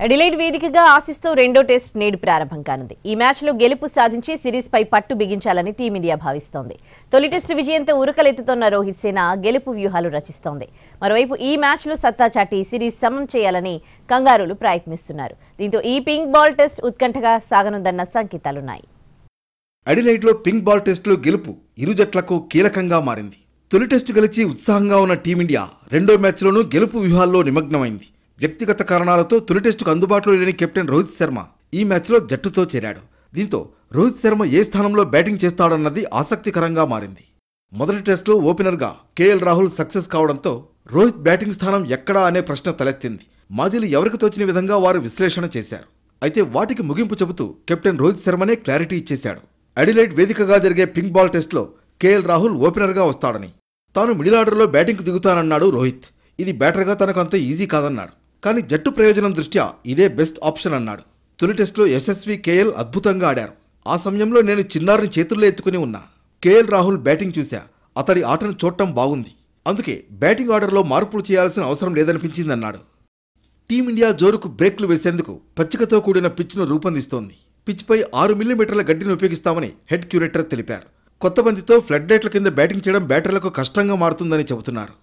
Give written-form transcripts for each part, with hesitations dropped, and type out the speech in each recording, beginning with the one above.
Adelaide వేదికగా ఆశిస్తూ రెండో టెస్ట్ నేడు ప్రారంభం కానుంది. ఈ మ్యాచ్లో గెలుపు సాధించి సిరీస్పై పట్టు బిగించాలని టీమిండియా భావిస్తోంది. తొలి టెస్ట్ విజయంతో ఉరకలెత్తుతున్న రోహిత్ సేన గెలుపు వ్యూహాలు రచిస్తోంది. మరోవైపు ఈ మ్యాచ్లో సత్తా చాటి సిరీస్ సమం చేయాలని కంగారూలు ప్రయత్నిస్తున్నారు. దీంతో ఈ పింక్ బాల్ టెస్ట్ ఉత్కంఠగా సాగనుందన్న సంకేతాలున్నాయి. అడిలైడ్లో పింక్ బాల్ టెస్టులో గెలుపు ఇరు జట్లకు కీలకంగా మారింది. తొలి టెస్టు గెలిచి ఉత్సాహంగా ఉన్న టీమిండియా రెండో మ్యాచ్లోనూ గెలుపు వ్యూహాల్లో నిమగ్నమైంది. వ్యక్తిగత కారణాలతో తొలి టెస్టుకు అందుబాటులో లేని కెప్టెన్ రోహిత్ శర్మ ఈ మ్యాచ్లో జట్టుతో చేరాడు. దీంతో రోహిత్ శర్మ ఏ స్థానంలో బ్యాటింగ్ చేస్తాడన్నది ఆసక్తికరంగా మారింది. మొదటి టెస్టులో ఓపెనర్గా కేఎల్ రాహుల్ సక్సెస్ కావడంతో రోహిత్ బ్యాటింగ్ స్థానం ఎక్కడా అనే ప్రశ్న తలెత్తింది. మాజీలు ఎవరికి తోచిన విధంగా వారు విశ్లేషణ చేశారు. అయితే వాటికి ముగింపు చెబుతూ కెప్టెన్ రోహిత్ శర్మనే క్లారిటీ ఇచ్చేశాడు. అడిలైడ్ వేదికగా జరిగే పింక్ బాల్ టెస్టులో కేఎల్ రాహుల్ ఓపెనర్గా వస్తాడని, తాను మిడిల్ ఆర్డర్లో బ్యాటింగ్కు దిగుతానన్నాడు రోహిత్. ఇది బ్యాటర్గా తనకు అంత ఈజీ కాదన్నాడు. కానీ జట్టు ప్రయోజనం దృష్ట్యా ఇదే బెస్ట్ ఆప్షన్ అన్నాడు. తొలి టెస్టులో యశస్వి కేఎల్ అద్భుతంగా ఆడారు. ఆ సమయంలో నేను చిన్నారిని చేతుల్లో ఎత్తుకుని ఉన్నా. కేఎల్ రాహుల్ బ్యాటింగ్ చూశా. అతడి ఆటను చూడటం బాగుంది. అందుకే బ్యాటింగ్ ఆర్డర్లో మార్పులు చేయాల్సిన అవసరం లేదనిపించిందన్నాడు. టీమిండియా జోరుకు బ్రేక్లు వేసేందుకు పచ్చికతో కూడిన పిచ్ను రూపొందిస్తోంది. పిచ్పై 6 మిల్లీమీటర్ల గడ్డిని ఉపయోగిస్తామని హెడ్ క్యూరేటర్ తెలిపారు. కొత్త బంతితో ఫ్లడ్ లైట్ల కింద బ్యాటింగ్ చేయడం బ్యాటర్లకు కష్టంగా మారుతుందని చెబుతున్నారు.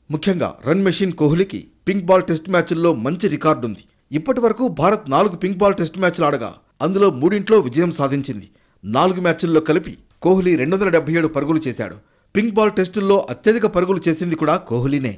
ముఖ్యంగా రన్ మెషిన్ కోహ్లీకి పింక్ బాల్ టెస్ట్ మ్యాచ్ల్లో మంచి రికార్డుంది. ఇప్పటి వరకు భారత్ 4 పింక్ బాల్ టెస్ట్ మ్యాచ్లు ఆడగా అందులో 3 విజయం సాధించింది. 4 మ్యాచ్ల్లో కలిపి కోహ్లీ 277 పరుగులు చేశాడు. పింక్ బాల్ టెస్టుల్లో అత్యధిక పరుగులు చేసింది కూడా కోహ్లీనే.